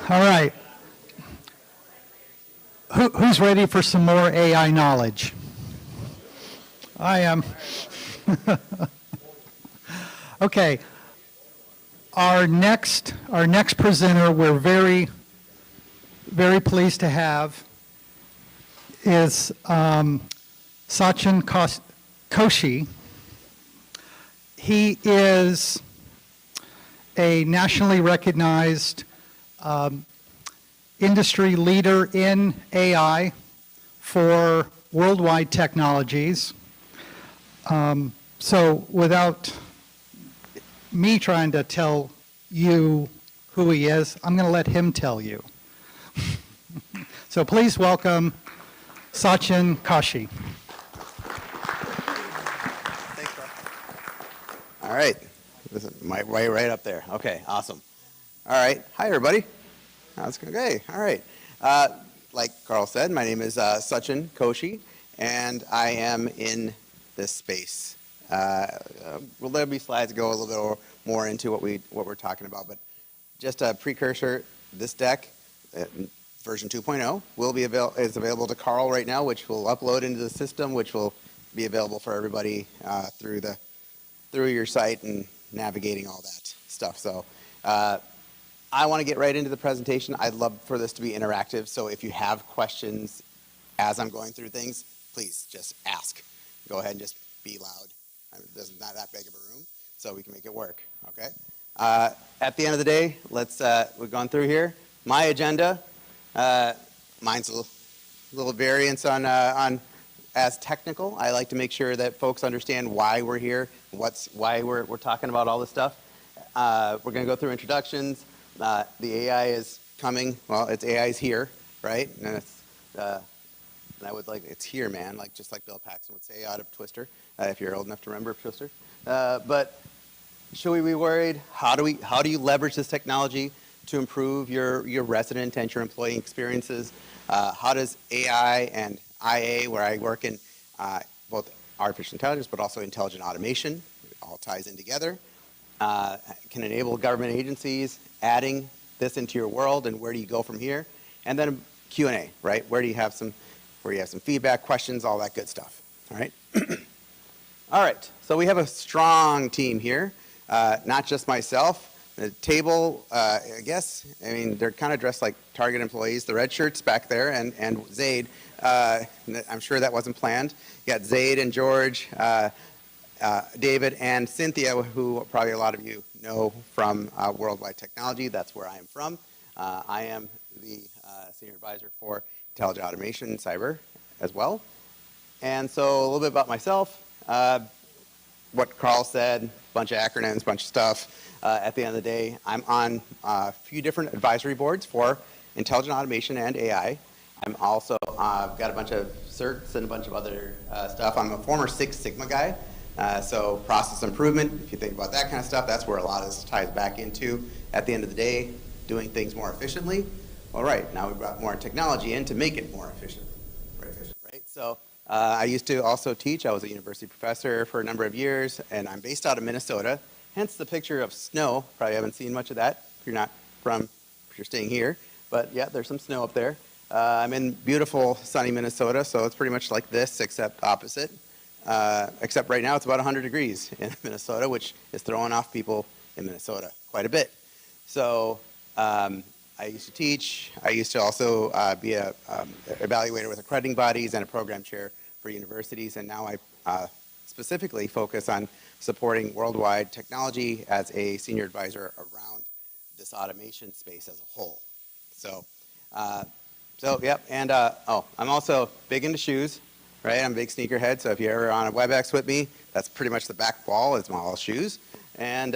All right. Who's ready for some more AI knowledge? I am. Okay. Our next presenter, we're very, very pleased to have, is Sachin Koshy. He is a nationally recognized industry leader in AI for worldwide technologies. So without me trying to tell you who he is, I'm going to let him tell you. So please welcome Sachin Koshy. Thanks, bro. All right. This is right up there. Okay, awesome. All right. Hi, everybody. How's it going? Hey, all right. Like Carl said, my name is Sachin Koshy, and I am in this space. We'll let me slides go a little bit more into what we're talking about, but just a precursor. This deck, version 2.0, is available to Carl right now, which will upload into the system, which will be available for everybody through your site and navigating all that stuff. So I want to get right into the presentation. I'd love for this to be interactive, so if you have questions as I'm going through things, please just ask. Go ahead and just be loud. This is not that big of a room, so we can make it work, okay? At the end of the day, we've gone through here. My agenda, mine's a little variance on as technical. I like to make sure that folks understand why we're here, why we're talking about all this stuff. We're going to go through introductions. The AI is coming. Well, AI is here, right? And it's here, man. Just like Bill Paxton would say out of Twister, if you're old enough to remember Twister. But should we be worried? How do you leverage this technology to improve your resident and your employee experiences? How does AI and IA, where I work in both artificial intelligence but also intelligent automation, it all ties in together, can enable government agencies adding this into your world, and where do you go from here? And then Q&A, right? Where you have some feedback, questions, all that good stuff. All right. All right. So we have a strong team here, not just myself. The table, I mean, they're kind of dressed like Target employees. The red shirt's back there, and Zaid. I'm sure that wasn't planned. You got Zaid and George, David, and Cynthia, who probably a lot of you know from Worldwide Technology. That's where I am from. I am the senior advisor for intelligent automation and cyber as well. And so a little bit about myself. What Carl said, bunch of acronyms, bunch of stuff. At the end of the day, I'm on a few different advisory boards for intelligent automation and AI. I'm also got a bunch of certs and a bunch of other stuff. I'm a former Six Sigma guy, so process improvement, if you think about that kind of stuff, that's where a lot of this ties back into. At the end of the day, doing things more efficiently. All right, now we've brought more technology in to make it more efficient, right? So I used to also teach. I was a university professor for a number of years, and I'm based out of Minnesota. Hence the picture of snow. Probably haven't seen much of that if you're staying here. But yeah, there's some snow up there. I'm in beautiful sunny Minnesota, so it's pretty much like this, except opposite. Except right now it's about 100 degrees in Minnesota, which is throwing off people in Minnesota quite a bit. So I used to teach. I used to also be a evaluator with accrediting bodies and a program chair for universities, and now I specifically focus on supporting worldwide technology as a senior advisor around this automation space as a whole. So, yep, and I'm also big into shoes, right? I'm a big sneakerhead, so if you're ever on a WebEx with me, that's pretty much the back wall is all shoes. And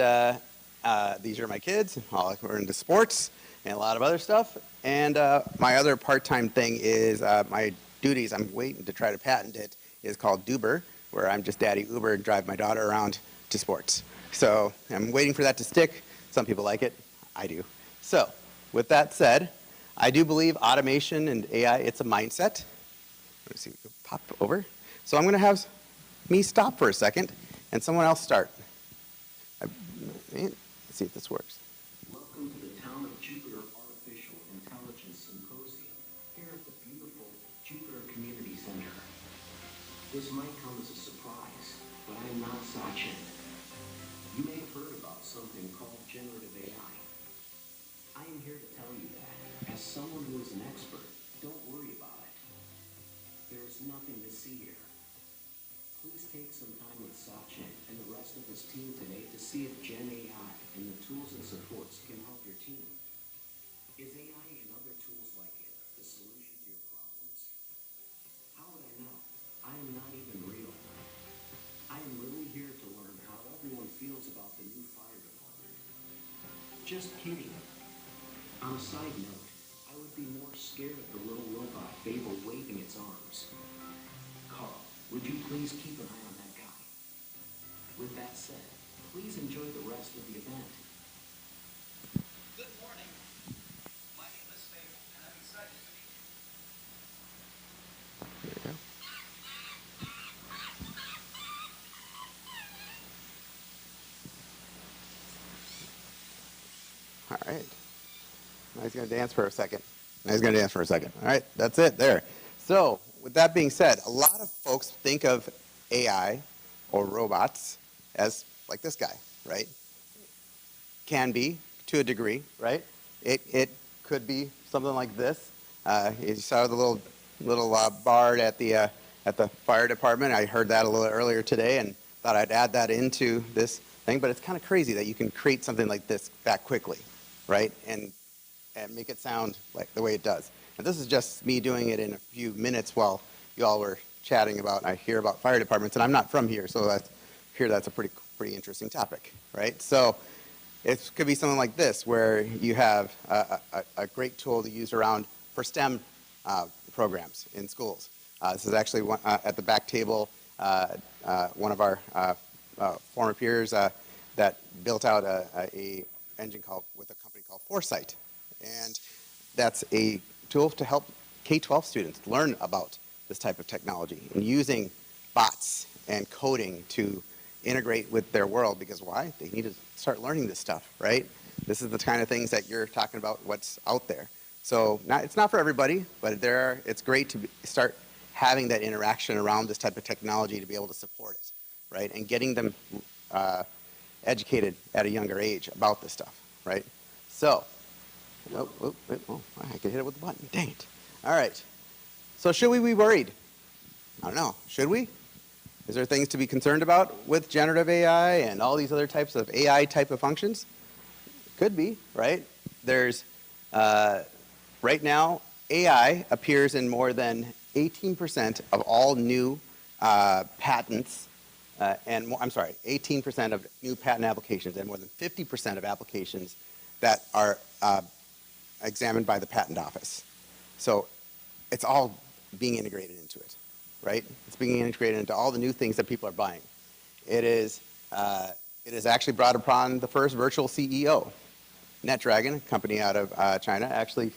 these are my kids. We're into sports and a lot of other stuff. And my other part-time thing is my duties, I'm waiting to try to patent it, is called Duber, where I'm just daddy Uber and drive my daughter around to sports. So I'm waiting for that to stick. Some people like it. I do. So with that said, I do believe automation and AI, it's a mindset. Let me see, pop over. So I'm going to have me stop for a second and someone else start. Let's see if this works. Welcome to the town of Jupiter Artificial center. This might come as a surprise, but I am not Sachin. You may have heard about something called generative AI. I am here to tell you that, as someone who is an expert, don't worry about it. There is nothing to see here. Please take some time with Sachin and the rest of his team today to see if Gen AI and the tools it supports can help your team. Is AI and other tools like it the solution to your problems? How would I know? I am not even real. I am really here to learn how everyone feels about the new fire department. Just kidding. On a side note, I would be more scared of the little robot Fable waving its arms. Carl, would you please keep an eye on that guy? With that said, please enjoy the rest of the event. Good morning. My name is Fable, and I'm excited to meet you. There you go. All right. Now he's going to dance for a second. All right, that's it there. So, with that being said, a lot of folks think of AI or robots as like this guy, right? Can be to a degree, right? It could be something like this. You saw the little bard at the fire department. I heard that a little earlier today and thought I'd add that into this thing. But it's kind of crazy that you can create something like this that quickly, right? And make it sound like the way it does. And this is just me doing it in a few minutes while you all were chatting about, I hear about fire departments, and I'm not from here, so that's a pretty interesting topic, right? So it could be something like this, where you have a great tool to use around for STEM programs in schools. This is actually one, at the back table, one of our former peers that built out a engine with a company called Foresight. And that's a tool to help K-12 students learn about this type of technology and using bots and coding to integrate with their world, because why? They need to start learning this stuff, right? This is the kind of things that you're talking about, what's out there. So it's not for everybody, but it's great to start having that interaction around this type of technology to be able to support it, right? And getting them educated at a younger age about this stuff, right? So, I could hit it with the button. Dang it. All right. So should we be worried? I don't know. Should we? Is there things to be concerned about with generative AI and all these other types of AI type of functions? Could be, right? There's, right now, AI appears in more than 18% of all new patents, 18% of new patent applications and more than 50% of applications that are examined by the patent office. So it's all being integrated into it, right? It's being integrated into all the new things that people are buying. It is actually brought upon the first virtual CEO. NetDragon, a company out of China, actually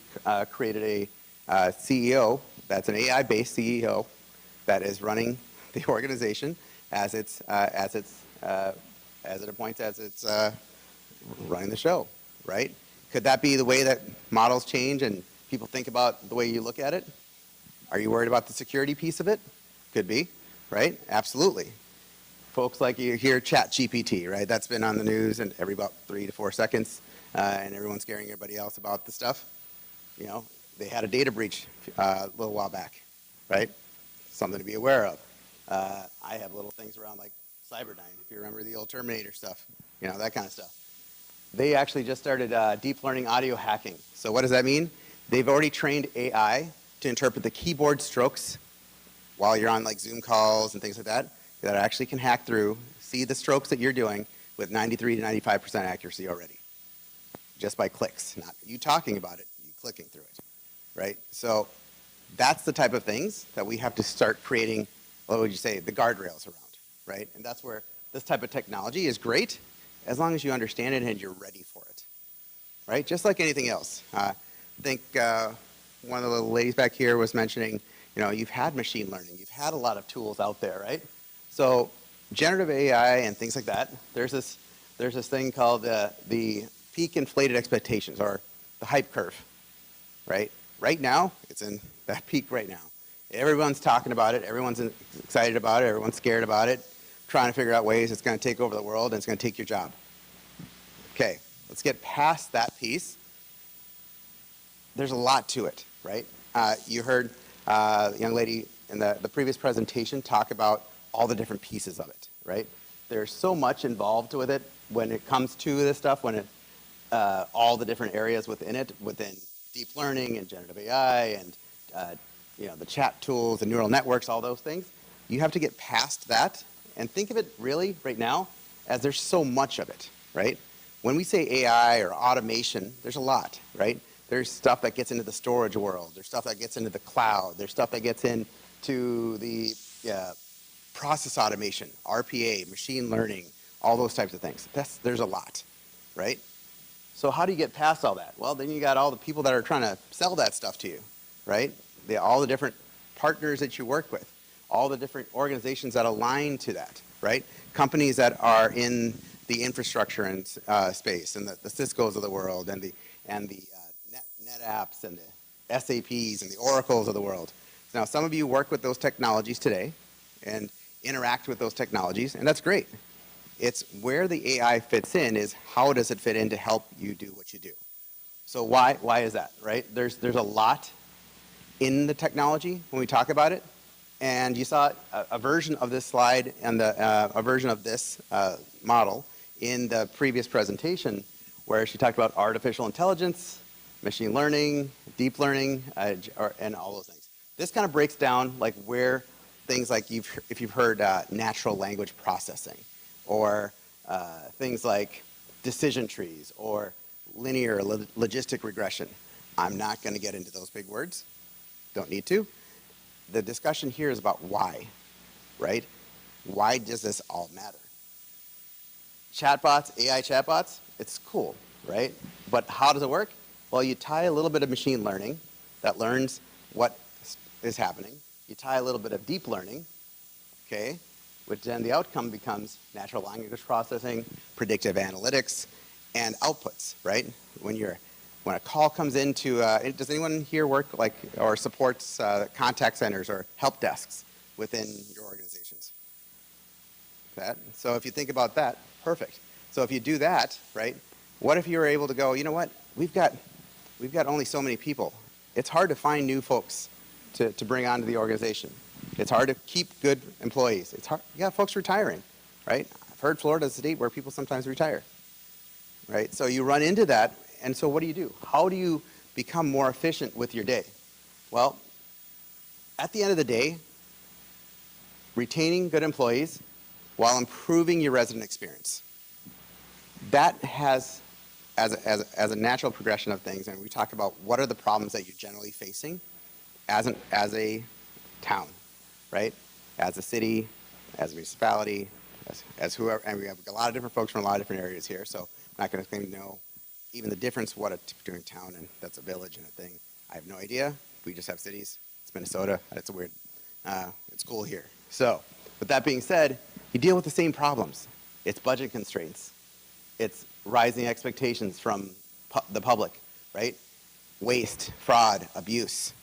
created a CEO that's an AI-based CEO that is running the organization as it appoints as it's running the show, right? Could that be the way that models change and people think about the way you look at it? Are you worried about the security piece of it? Could be, right? Absolutely. Folks like you hear ChatGPT, right? That's been on the news and every about 3 to 4 seconds, and everyone's scaring everybody else about the stuff. You know, they had a data breach a little while back, right? Something to be aware of. I have little things around like Cyberdyne, if you remember the old Terminator stuff, you know, that kind of stuff. They actually just started deep learning audio hacking. So what does that mean? They've already trained AI to interpret the keyboard strokes while you're on like Zoom calls and things like that, that actually can hack through, see the strokes that you're doing with 93 to 95% accuracy already, just by clicks, not you talking about it, you clicking through it, right? So that's the type of things that we have to start creating, what would you say, the guardrails around, right? And that's where this type of technology is great, as long as you understand it and you're ready for it, right? Just like anything else. I think one of the little ladies back here was mentioning, you know, you've had machine learning, you've had a lot of tools out there, right? So generative AI and things like that, there's this thing called the peak inflated expectations, or the hype curve, right? Right now, it's in that peak right now. Everyone's talking about it. Everyone's excited about it. Everyone's scared about it, trying to figure out ways it's going to take over the world and it's going to take your job. Okay, let's get past that piece. There's a lot to it, right? You heard the young lady in the previous presentation talk about all the different pieces of it, right? There's so much involved with it when it comes to this stuff, all the different areas within it, within deep learning and generative AI and the chat tools, the neural networks, all those things. You have to get past that and think of it really right now as there's so much of it, right? When we say AI or automation, there's a lot, right? There's stuff that gets into the storage world. There's stuff that gets into the cloud. There's stuff that gets into the process automation, RPA, machine learning, all those types of things. There's a lot, right? So how do you get past all that? Well, then you got all the people that are trying to sell that stuff to you, right? All the different partners that you work with, all the different organizations that align to that, right? Companies that are in the infrastructure and space, and the Ciscos of the world, and the NetApps, and the SAPs, and the Oracles of the world. Now, some of you work with those technologies today and interact with those technologies, and that's great. It's where the AI fits in is how does it fit in to help you do what you do. So why is that, right? There's a lot in the technology when we talk about it, and you saw a version of this slide and a version of this model in the previous presentation where she talked about artificial intelligence, machine learning, deep learning, and all those things. This kind of breaks down like where things like if you've heard natural language processing, or things like decision trees, or linear logistic regression. I'm not going to get into those big words. Don't need to. The discussion here is about why, right? Why does this all matter? Chatbots, AI chatbots, it's cool, right? But how does it work? Well, you tie a little bit of machine learning that learns what is happening. You tie a little bit of deep learning, okay, which then the outcome becomes natural language processing, predictive analytics, and outputs, right? When a call comes into, does anyone here work or supports contact centers or help desks within your organizations? So if you think about that, perfect. So if you do that, right, what if you were able to go, you know what, we've got only so many people. It's hard to find new folks to bring onto the organization. It's hard to keep good employees. It's hard, you got folks retiring, right? I've heard Florida's a state where people sometimes retire, right? So you run into that, and so what do? How do you become more efficient with your day? Well, at the end of the day, retaining good employees while improving your resident experience. That has, as a natural progression of things, and we talk about what are the problems that you're generally facing as a town, right? As a city, as a municipality, as whoever, and we have a lot of different folks from a lot of different areas here, so I'm not going to claim to know even the difference what a typical town and that's a village and a thing. I have no idea. We just have cities. It's Minnesota. It's a weird, it's cool here. So, with that being said, you deal with the same problems. It's budget constraints. It's rising expectations from the public, right? Waste, fraud, abuse.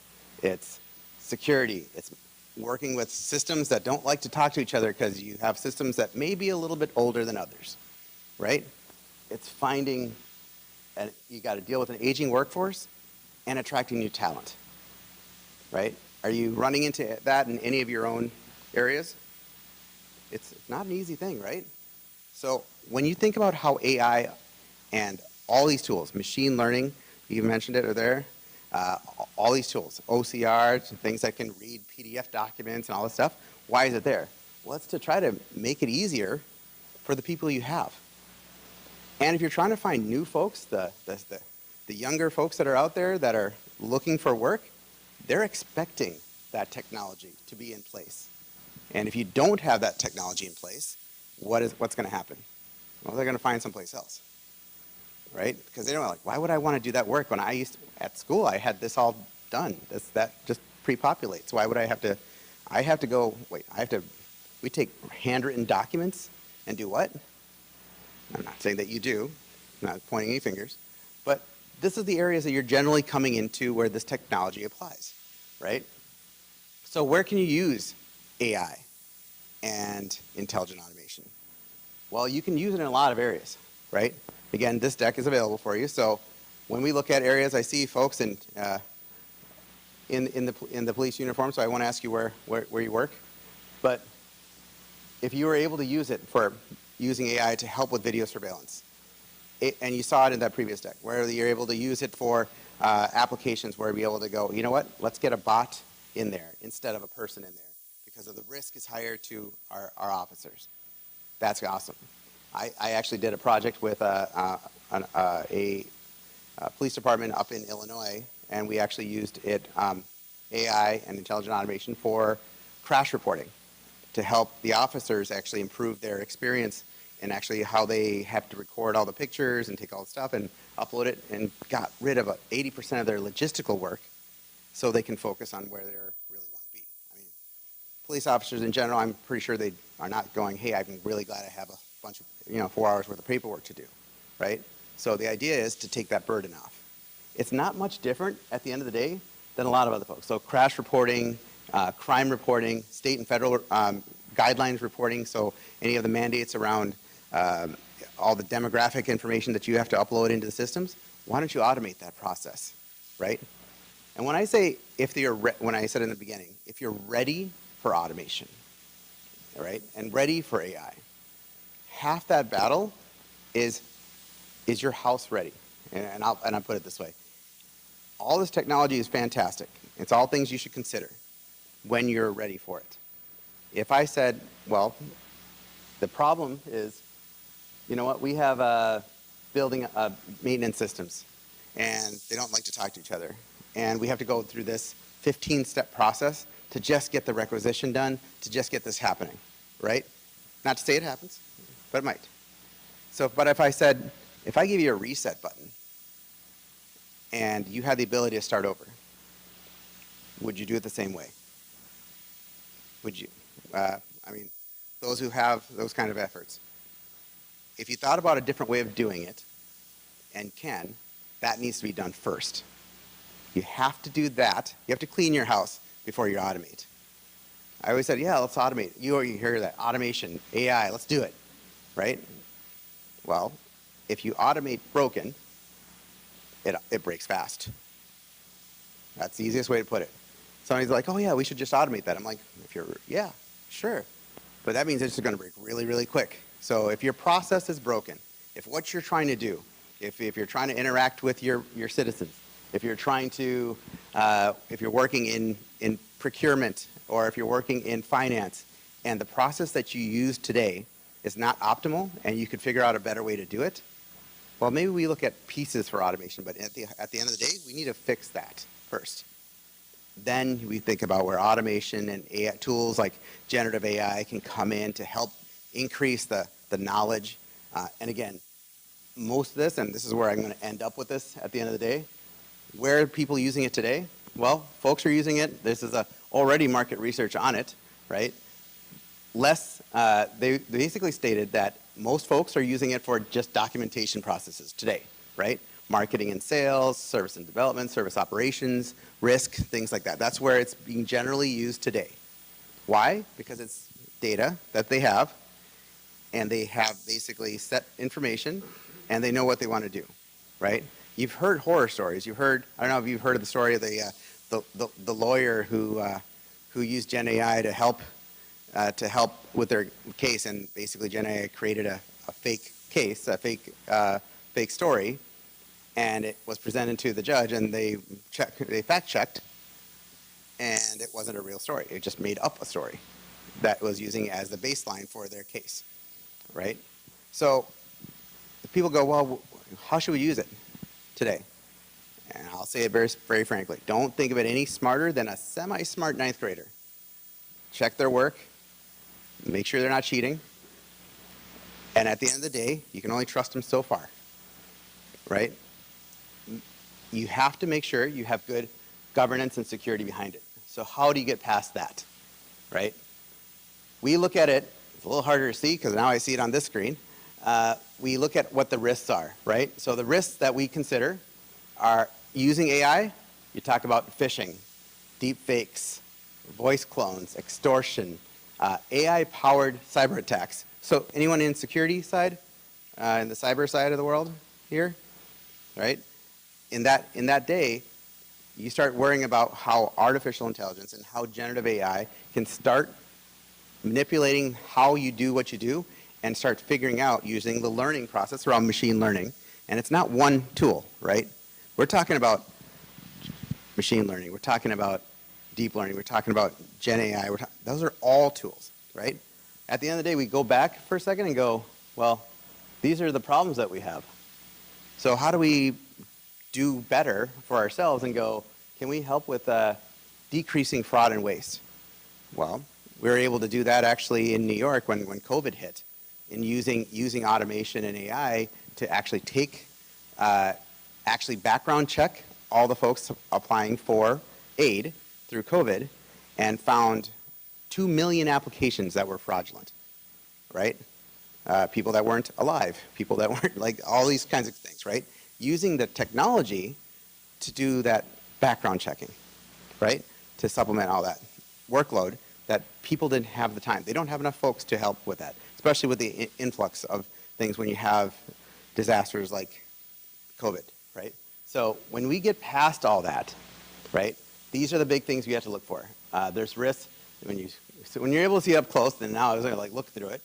It's security. It's working with systems that don't like to talk to each other because you have systems that may be a little bit older than others, right? It's finding, and you got to deal with an aging workforce and attracting new talent, right? Are you running into that in any of your own areas? It's not an easy thing, right? So when you think about how AI and all these tools, machine learning, you mentioned it, are there, all these tools, OCRs, things that can read PDF documents and all this stuff, why is it there? Well, it's to try to make it easier for the people you have. And if you're trying to find new folks, the younger folks that are out there that are looking for work, they're expecting that technology to be in place. And if you don't have that technology in place, what's going to happen? Well, they're going to find someplace else, right? Because they don't like, why would I want to do that work when at school, I had this all done. That just pre-populates. Why would I have to we take handwritten documents and do what? I'm not saying that you do, I'm not pointing any fingers, but this is the areas that you're generally coming into where this technology applies, right? So where can you use AI and intelligent automation? Well, you can use it in a lot of areas, right? Again, this deck is available for you. So when we look at areas, I see folks in the police uniform, so I want to ask you where you work. But if you were able to use it for using AI to help with video surveillance, and you saw it in that previous deck, where you're able to use it for applications where you'll be able to go, you know what, let's get a bot in there instead of a person in there because of the risk is higher to our officers. That's awesome. I actually did a project with a police department up in Illinois, and we actually used it, AI and intelligent automation for crash reporting to help the officers actually improve their experience and actually how they have to record all the pictures and take all the stuff and upload it, and got rid of 80% of their logistical work so they can focus on where they really want to be. I mean, police officers in general, I'm pretty sure they are not going, hey, I'm really glad I have a bunch of, 4 hours worth of paperwork to do, right? So the idea is to take that burden off. It's not much different at the end of the day than a lot of other folks. So crash reporting, crime reporting, state and federal guidelines reporting, so any of the mandates around all the demographic information that you have to upload into the systems, why don't you automate that process, right? And when I say when I said in the beginning, if you're ready for automation, all right, and ready for AI, half that battle is your house ready? And I'll put it this way. All this technology is fantastic. It's all things you should consider when you're ready for it. If I said, well, the problem is, you know what, we have building maintenance systems, and they don't like to talk to each other. And we have to go through this 15-step process to just get the requisition done, to just get this happening, right? Not to say it happens, but it might. So, but if I said, if I give you a reset button, and you had the ability to start over, would you do it the same way? Would you? I mean, those who have those kind of efforts. If you thought about a different way of doing it, and can, that needs to be done first. You have to do that. You have to clean your house before you automate. I always said, yeah, let's automate. You hear that, automation, AI, let's do it, right? Well, if you automate broken, it breaks fast. That's the easiest way to put it. Somebody's like, oh yeah, we should just automate that. I'm like, yeah, sure. But that means it's just going to break really, really quick. So if your process is broken, if what you're trying to do, if you're trying to interact with your citizens, if you're trying to, if you're working in procurement, or if you're working in finance, and the process that you use today is not optimal, and you could figure out a better way to do it, well, maybe we look at pieces for automation, but at the end of the day, we need to fix that first. Then we think about where automation and AI tools like generative AI can come in to help increase the knowledge. And again, most of this, and this is where I'm going to end up with this at the end of the day, where are people using it today? Well, folks are using it. This is already market research on it, right? They basically stated that most folks are using it for just documentation processes today, right? Marketing and sales, service and development, service operations, risk, things like that. That's where it's being generally used today. Why? Because it's data that they have, and they have basically set information, and they know what they want to do, right? You've heard horror stories. I don't know if you've heard of the story of the lawyer who used Gen AI to help with their case, and basically Gen AI created a fake case, a fake story, and it was presented to the judge, and they fact-checked, and it wasn't a real story. It just made up a story that was using as the baseline for their case, right? So people go, well, how should we use it today? And I'll say it very, very frankly. Don't think of it any smarter than a semi-smart ninth grader. Check their work. Make sure they're not cheating. And at the end of the day, you can only trust them so far, right? You have to make sure you have good governance and security behind it. So how do you get past that, right? We look at it, it's a little harder to see because now I see it on this screen. We look at what the risks are, right? So the risks that we consider are using AI. You talk about phishing, deep fakes, voice clones, extortion, AI-powered cyber attacks. So anyone in security side, in the cyber side of the world here, right? In that day, you start worrying about how artificial intelligence and how generative AI can start manipulating how you do what you do and start figuring out using the learning process around machine learning. And it's not one tool, right? We're talking about machine learning. We're talking about deep learning. We're talking about Gen AI. Those are all tools, right? At the end of the day, we go back for a second and go, well, these are the problems that we have. So how do we do better for ourselves and go, can we help with decreasing fraud and waste? Well, we were able to do that actually in New York when COVID hit, in using automation and AI to actually actually background check all the folks applying for aid through COVID and found 2 million applications that were fraudulent, right? People that weren't alive, people that weren't, like all these kinds of things, right? Using the technology to do that background checking, right? To supplement all that workload that people didn't have the time. They don't have enough folks to help with that, especially with the influx of things when you have disasters like COVID, right? So when we get past all that, right, these are the big things we have to look for. There's risks. When you're able to see up close, then now I was going to like look through it.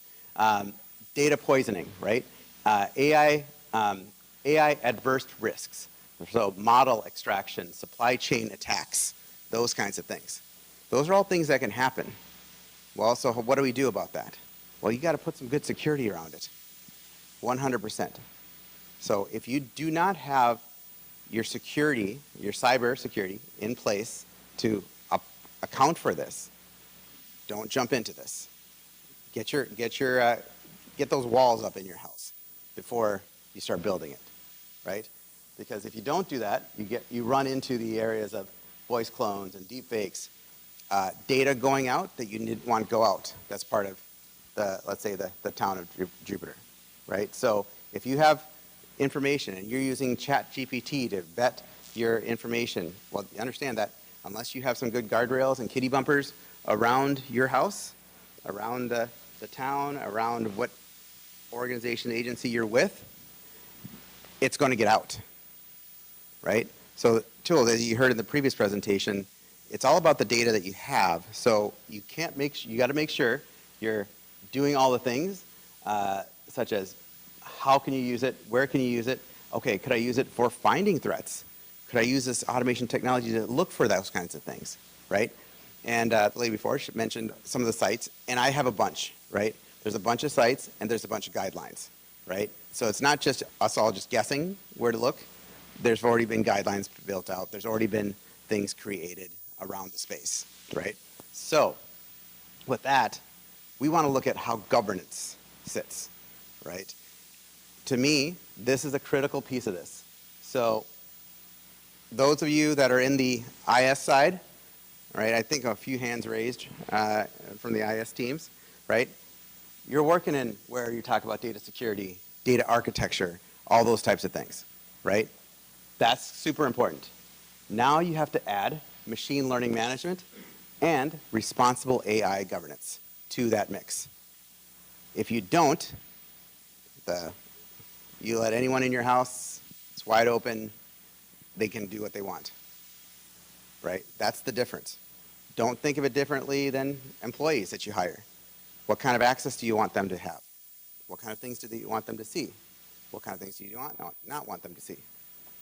Data poisoning, right? AI adverse risks. So model extraction, supply chain attacks, those kinds of things. Those are all things that can happen. Well, so what do we do about that? Well, you got to put some good security around it. 100%. So if you do not have your security, your cyber security in place to account for this, don't jump into this. Get those walls up in your house before you start building it, right? Because if you don't do that, you run into the areas of voice clones and deep fakes, data going out that you didn't want to go out. That's part of let's say the town of Jupiter, right? So if you have information and you're using ChatGPT to vet your information, well, you understand that unless you have some good guardrails and kitty bumpers around your house, around the town, around what organization, agency you're with, it's going to get out, right? So, tools, as you heard in the previous presentation, it's all about the data that you have. So you got to make sure you're doing all the things, such as how can you use it, where can you use it? Okay, could I use it for finding threats? Could I use this automation technology to look for those kinds of things, right? And the lady before mentioned some of the sites, and I have a bunch, right? There's a bunch of sites, and there's a bunch of guidelines, right? So it's not just us all just guessing where to look. There's already been guidelines built out. There's already been things created around the space, right? So with that, we want to look at how governance sits, right? To me, this is a critical piece of this. So those of you that are in the IS side, right, I think a few hands raised from the IS teams, right? You're working in where you talk about data security, data architecture, all those types of things, right? That's super important. Now you have to add machine learning management and responsible AI governance to that mix. If you don't, you let anyone in your house, it's wide open, they can do what they want, right? That's the difference. Don't think of it differently than employees that you hire. What kind of access do you want them to have? What kind of things do you want them to see? What kind of things do you not want them to see?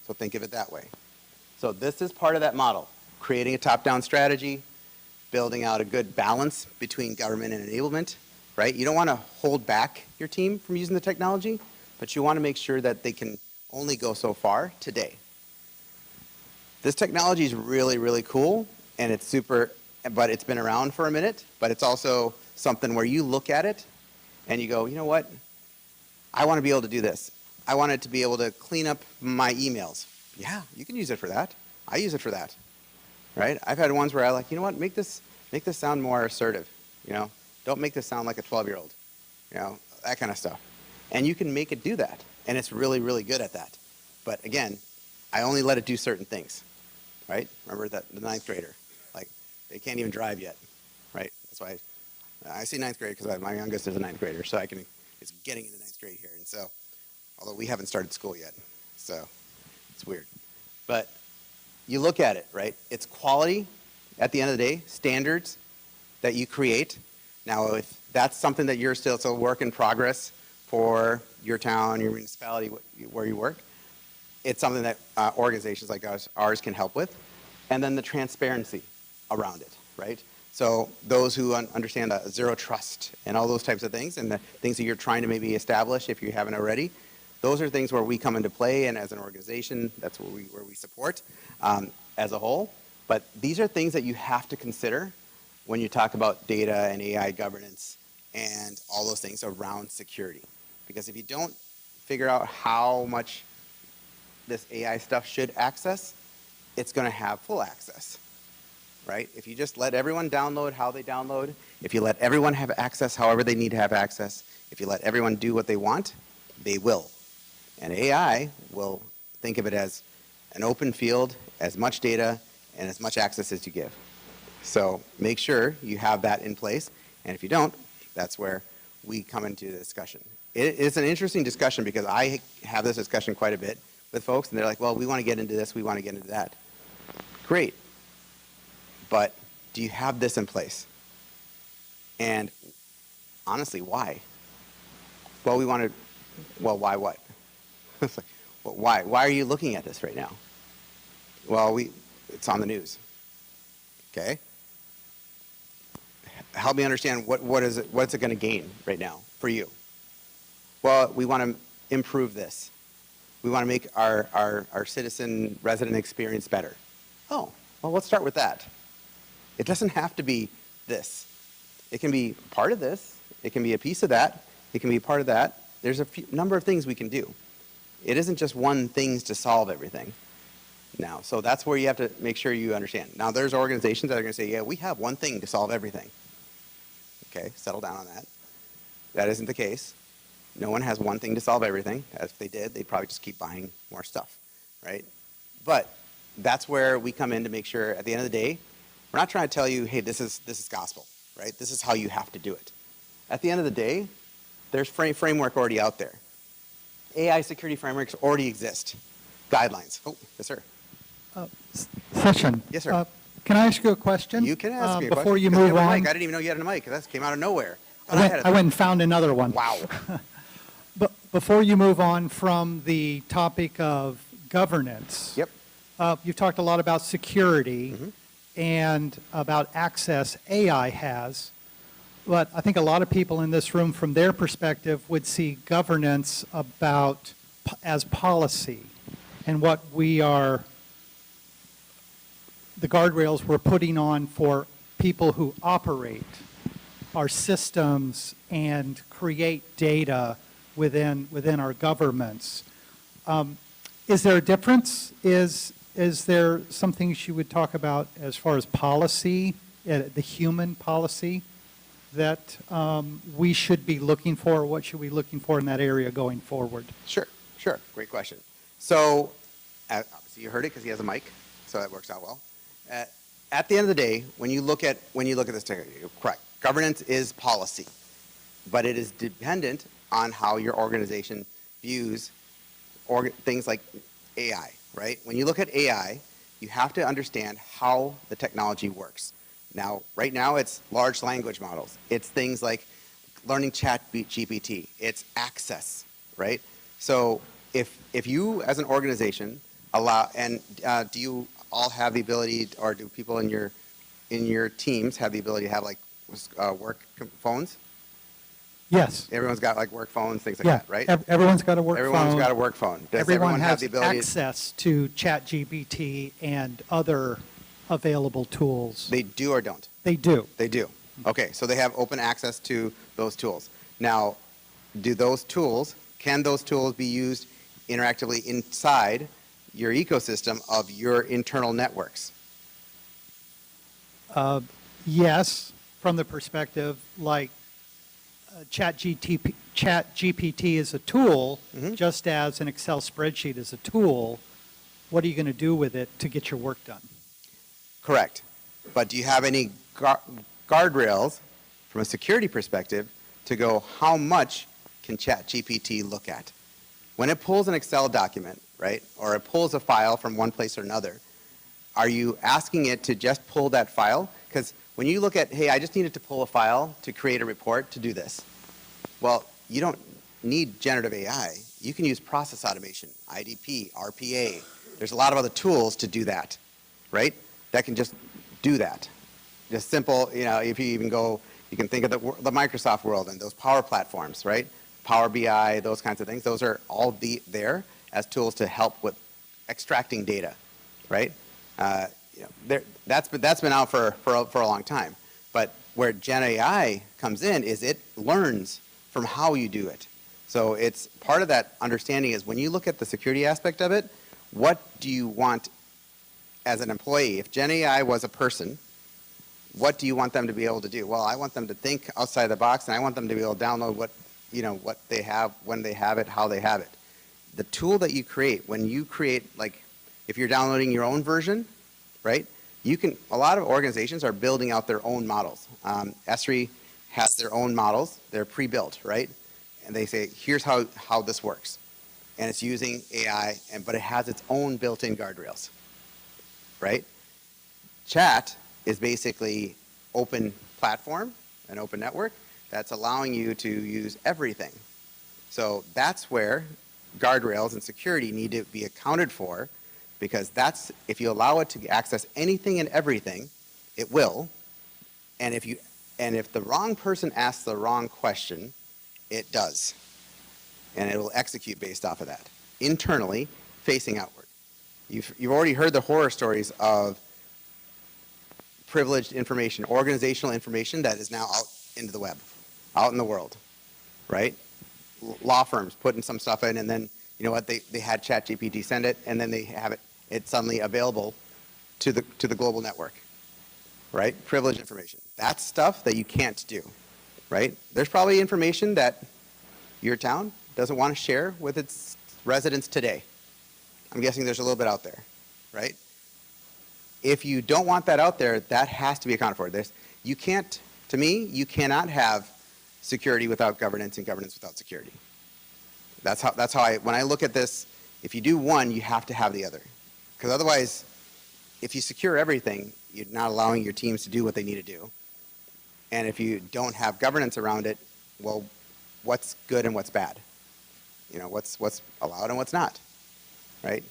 So think of it that way. So this is part of that model, creating a top-down strategy, building out a good balance between government and enablement, right? You don't want to hold back your team from using the technology, but you want to make sure that they can only go so far today. This technology is really, really cool, and it's but it's been around for a minute, but it's also something where you look at it and you go, you know what? I want to be able to do this. I want it to be able to clean up my emails. Yeah, you can use it for that. I use it for that, right? I've had ones where I like, you know what? Make this sound more assertive. You know, don't make this sound like a 12-year-old. You know, that kind of stuff. And you can make it do that, and it's really, really good at that. But again, I only let it do certain things, right? Remember that the ninth grader, like They can't even drive yet, right? That's why I say ninth grade because my youngest is a ninth grader, so it's getting into ninth grade here. And so, although we haven't started school yet, so it's weird. But you look at it, right? It's quality at the end of the day, standards that you create. Now, if that's something that you're still, it's a work in progress for your town, your municipality, where you work, it's something that organizations like ours can help with. And then the transparency around it, right? So those who understand zero trust and all those types of things and the things that you're trying to maybe establish if you haven't already, those are things where we come into play, and as an organization, that's where we support as a whole. But these are things that you have to consider when you talk about data and AI governance and all those things around security. Because if you don't figure out how much this AI stuff should access, it's going to have full access, right? If you just let everyone download how they download, if you let everyone have access however they need to have access, if you let everyone do what they want, they will. And AI will think of it as an open field, as much data, and as much access as you give. So make sure you have that in place. And if you don't, that's where we come into the discussion. It's an interesting discussion because I have this discussion quite a bit with folks, and they're like, well, we want to get into this, we want to get into that. Great. But do you have this in place? And honestly, why? Well, why what? It's like, well, why? Why are you looking at this right now? Well, it's on the news. Okay? Help me understand what's it going to gain right now for you? Well, we want to improve this. We want to make our citizen resident experience better. Oh, well, let's start with that. It doesn't have to be this. It can be part of this. It can be a piece of that. It can be a part of that. There's a number of things we can do. It isn't just one thing to solve everything. Now, so that's where you have to make sure you understand. Now, there's organizations that are going to say, yeah, we have one thing to solve everything. Okay, settle down on that. That isn't the case. No one has one thing to solve everything. If they did, they'd probably just keep buying more stuff, right? But that's where we come in to make sure at the end of the day, we're not trying to tell you, hey, this is gospel, right? This is how you have to do it. At the end of the day, there's framework already out there. AI security frameworks already exist. Guidelines. Oh, yes, sir. Sachin. Yes, sir. Can I ask you a question? You can ask me a question. Before you Because move have a on. mic. I didn't even know you had a mic. That came out of nowhere. I went and found another one. Wow. But before you move on from the topic of governance. Yep. You've talked a lot about security and about access AI has. But I think a lot of people in this room, from their perspective, would see governance as policy and what the guardrails we're putting on for people who operate our systems and create data within our governments. Is there a difference? Is there some things you would talk about as far as policy, the human policy, that we should be looking for? What should we be looking for in that area going forward? Sure. Great question. So, obviously you heard it because he has a mic, so that works out well. At the end of the day, when you look at this technology, you're correct. Governance is policy, but it is dependent on how your organization views things like AI, right? When you look at AI, you have to understand how the technology works. Now, right now, it's large language models. It's things like learning GPT. It's access, right? So if you, as an organization, allow, and do you all have the ability, or do people in your teams have the ability to have like work phones? Yes. Everyone's got like work phones, things like that, right? Everyone's got a work phone. Everyone's got a work phone. Does everyone have has the ability access to ChatGPT and other available tools. They do or don't? They do. They do. Okay, so they have open access to those tools. Now, can those tools be used interactively inside your ecosystem of your internal networks? Yes, from the perspective like ChatGPT is a tool, just as an Excel spreadsheet is a tool. What are you going to do with it to get your work done? Correct. But do you have any guardrails from a security perspective to go, how much can ChatGPT look at? When it pulls an Excel document, right, or it pulls a file from one place or another, are you asking it to just pull that file? Because when you look at, hey, I just needed to pull a file to create a report to do this. Well, you don't need generative AI. You can use process automation, IDP, RPA. There's a lot of other tools to do that, right? That can just do that. Just simple, if you even go, you can think of the Microsoft world and those Power Platforms, right? Power BI, those kinds of things. Those are all there as tools to help with extracting data, right? That's been out for a long time. But where Gen AI comes in is it learns from how you do it. So it's part of that understanding is when you look at the security aspect of it, what do you want as an employee? If Gen AI was a person, what do you want them to be able to do? Well, I want them to think outside the box, and I want them to be able to download what they have, when they have it, how they have it. The tool that you create, when you create, like, if you're downloading your own version, right? A lot of organizations are building out their own models. Esri has their own models. They're pre-built, right? And they say, here's how this works. And it's using AI, but it has its own built-in guardrails, right? Chat is basically open platform, an open network that's allowing you to use everything. So that's where guardrails and security need to be accounted for, because if you allow it to access anything and everything, it will. And if the wrong person asks the wrong question, it does. And it will execute based off of that. Internally, facing outward. You've already heard the horror stories of privileged information, organizational information that is now out into the web, out in the world, right? Law firms putting some stuff in, and then, you know what, they had ChatGPT send it, and then they have it suddenly available to the global network, right? Privileged information. That's stuff that you can't do, right? There's probably information that your town doesn't want to share with its residents today. I'm guessing there's a little bit out there, right? If you don't want that out there, that has to be accounted for. You cannot have security without governance and governance without security. That's how when I look at this, if you do one, you have to have the other. Because otherwise, if you secure everything, you're not allowing your teams to do what they need to do. And if you don't have governance around it, well, what's good and what's bad? What's allowed and what's not, right?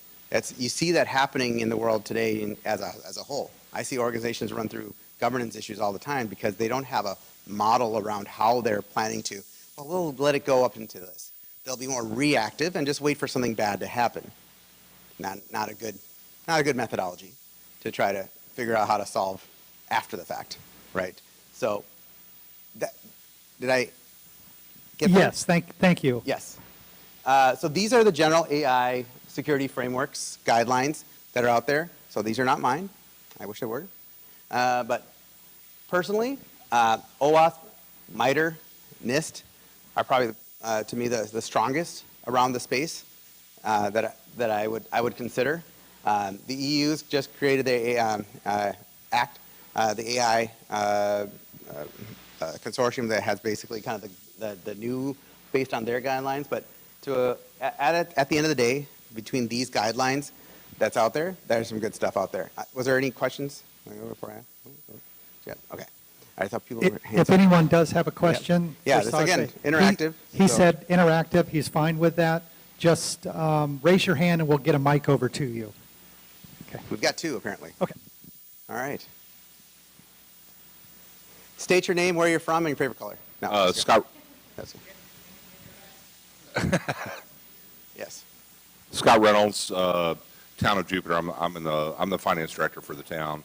You see that happening in the world today as a whole. I see organizations run through governance issues all the time because they don't have a model around how they're planning to, well, we'll let it go up into this. They'll be more reactive and just wait for something bad to happen. Not a good methodology to try to figure out how to solve after the fact, right? So, did I get that? Yes, thank you. Yes. So these are the general AI security frameworks, guidelines that are out there. So these are not mine. I wish they were. But personally, OAuth, MITRE, NIST are probably, to me, the strongest around the space that I would consider. The EU's just created the Act, the AI consortium that has basically kind of the new, based on their guidelines. But at the end of the day, between these guidelines that's out there, there's some good stuff out there. Was there any questions? Yeah, okay. I thought people were hands If up. anyone does have a question. Yeah, for this again, Sachin, interactive. He so- said interactive, he's fine with that. Just raise your hand and we'll get a mic over to you. Okay. We've got two, apparently. Okay. All right. State your name, where you're from, and your favorite color. No, that's good. Scott That's good. Yes. Scott Reynolds, Town of Jupiter. I'm the finance director for the town.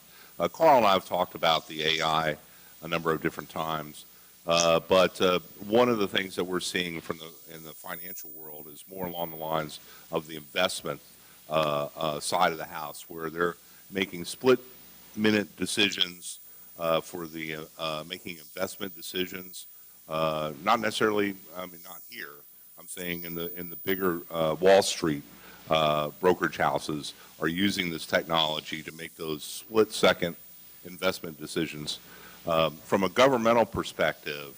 Carl and I have talked about the AI a number of different times, but one of the things that we're seeing in the financial world is more along the lines of the investment side of the house, where they're making split-minute decisions for the making investment decisions. Not necessarily, not here. I'm saying in the bigger Wall Street brokerage houses are using this technology to make those split-second investment decisions. From a governmental perspective,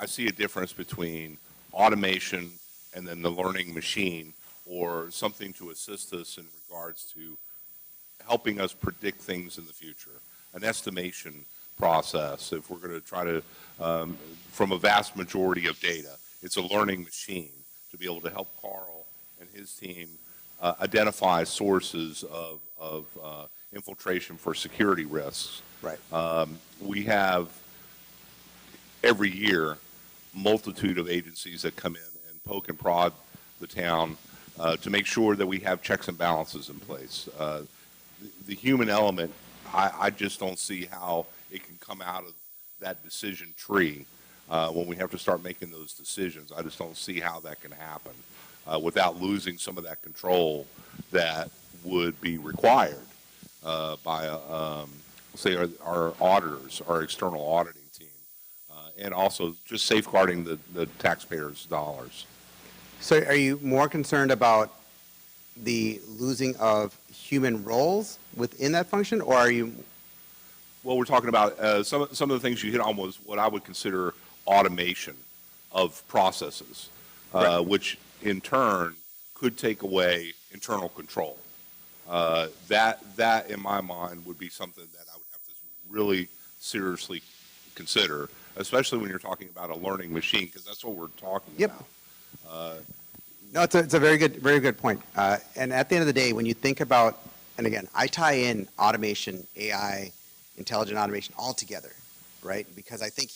I see a difference between automation and then the learning machine, or something to assist us in regards to helping us predict things in the future, an estimation process. If we're going to try to, from a vast majority of data, it's a learning machine to be able to help Carl and his team identify sources of infiltration for security risks. Right. We have every year multitude of agencies that come in and poke and prod the town to make sure that we have checks and balances in place. The human element, I just don't see how it can come out of that decision tree when we have to start making those decisions. I just don't see how that can happen without losing some of that control that would be required by, say, our auditors, our external auditing team, and also just safeguarding the taxpayers' dollars. So are you more concerned about the losing of human roles within that function, or are you? Well, we're talking about some of the things you hit on was what I would consider automation of processes, Right. which in turn could take away internal control. That in my mind would be something that I would have to really seriously consider, especially when you're talking about a learning machine, because that's what we're talking Yep. about. No, it's a very good point. And at the end of the day, when you think about, and again, I tie in automation, AI, intelligent automation all together, right? Because I think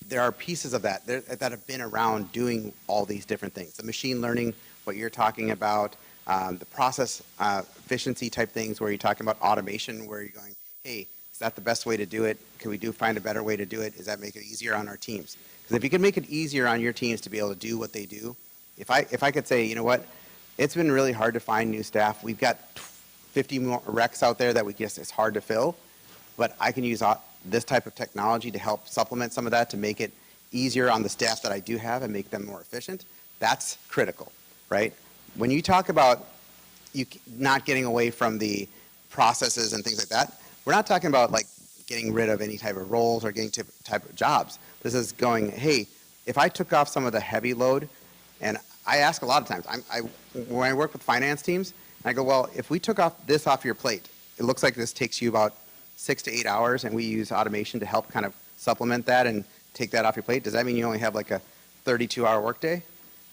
there are pieces of that that have been around doing all these different things. The machine learning, what you're talking about, the process efficiency type things where you're talking about automation, where you're going, hey, is that the best way to do it? Can we find a better way to do it? Does that make it easier on our teams? Because if you can make it easier on your teams to be able to do what they do, if I could say, you know what, it's been really hard to find new staff. We've got 50 more recs out there that it's hard to fill, but I can use this type of technology to help supplement some of that to make it easier on the staff that I do have and make them more efficient. That's critical, right? When you talk about you not getting away from the processes and things like that, we're not talking about like getting rid of any type of roles or getting type of jobs. This is going, hey, if I took off some of the heavy load, and I ask a lot of times, when I work with finance teams, I go, well, if we took this off your plate, it looks like this takes you about 6 to 8 hours, and we use automation to help kind of supplement that and take that off your plate. Does that mean you only have like a 32-hour workday?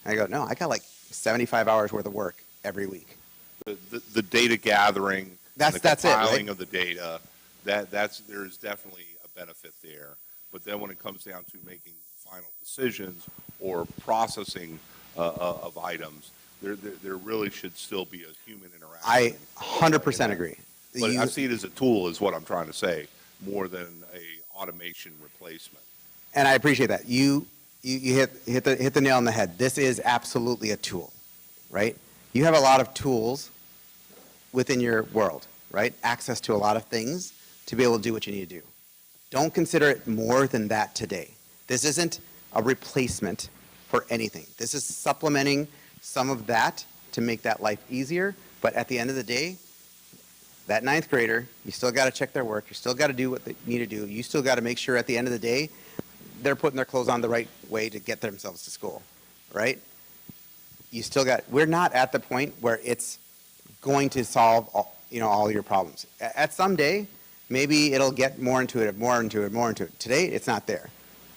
And I go, no, I got like 75 hours worth of work every week. The data gathering, That's and the it, compiling right? of the data, there's definitely a benefit there. But then when it comes down to making final decisions or processing of items, there really should still be a human interaction. I 100% agree. But I see it as a tool, is what I'm trying to say, more than a automation replacement. And I appreciate that. You hit the nail on the head. This is absolutely a tool, right? You have a lot of tools within your world, right? Access to a lot of things to be able to do what you need to do. Don't consider it more than that today. This isn't a replacement for anything. This is supplementing some of that to make that life easier. But at the end of the day, that ninth grader, you still got to check their work. You still got to do what they need to do. You still got to make sure at the end of the day, they're putting their clothes on the right way to get themselves to school, right? We're not at the point where it's going to solve all your problems. At some day, maybe it'll get more intuitive. Today, it's not there,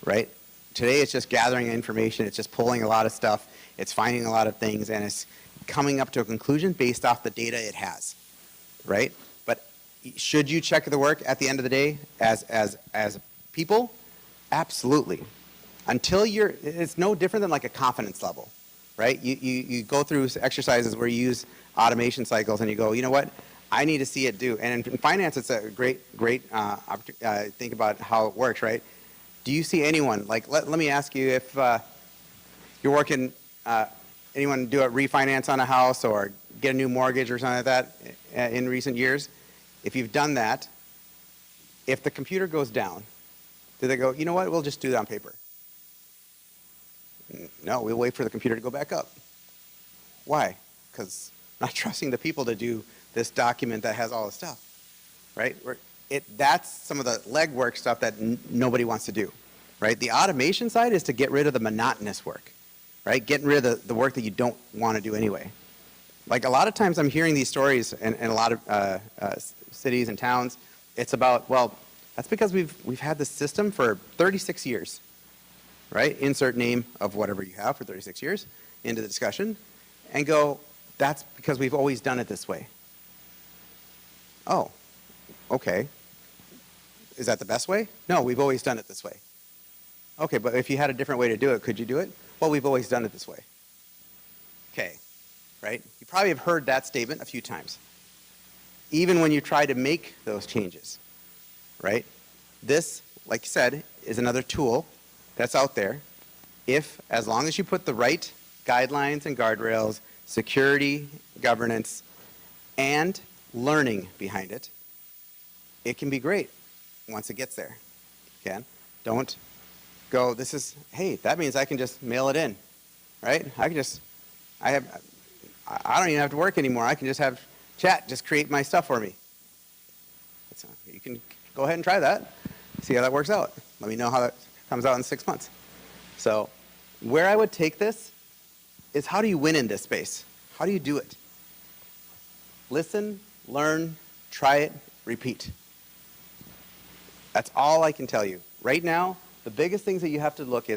right? Today, it's just gathering information. It's just pulling a lot of stuff. It's finding a lot of things, and it's coming up to a conclusion based off the data it has, right? But should you check the work at the end of the day as people? Absolutely. It's no different than like a confidence level, right? You go through exercises where you use automation cycles and you go, you know what? I need to see it do. And in finance, it's a great think about how it works, right? Do you see anyone, like, let me ask you if you're working, anyone do a refinance on a house or get a new mortgage or something like that in recent years? If you've done that, if the computer goes down, do they go, you know what, we'll just do it on paper? No, we'll wait for the computer to go back up. Why? Because I'm not trusting the people to do this document that has all the stuff, right? That's some of the legwork stuff that nobody wants to do, right? The automation side is to get rid of the monotonous work, right? Getting rid of the work that you don't want to do anyway. Like a lot of times I'm hearing these stories in a lot of cities and towns. It's about, well, that's because we've had this system for 36 years, right? Insert name of whatever you have for 36 years into the discussion and go, that's because we've always done it this way. Oh, okay. Is that the best way? No, we've always done it this way. Okay, but if you had a different way to do it, could you do it? Well, we've always done it this way. Okay, right? You probably have heard that statement a few times. Even when you try to make those changes, right? This, like you said, is another tool that's out there. As long as you put the right guidelines and guardrails, security, governance, and learning behind it, it can be great once it gets there. Okay? Don't go, hey, that means I can just mail it in, right? I don't even have to work anymore. I can just have chat just create my stuff for me. You can go ahead and try that, see how that works out. Let me know how that comes out in 6 months. So where I would take this is, how do you win in this space? How do you do it? Listen, learn, try it, repeat. That's all I can tell you. Right now, the biggest things that you have to look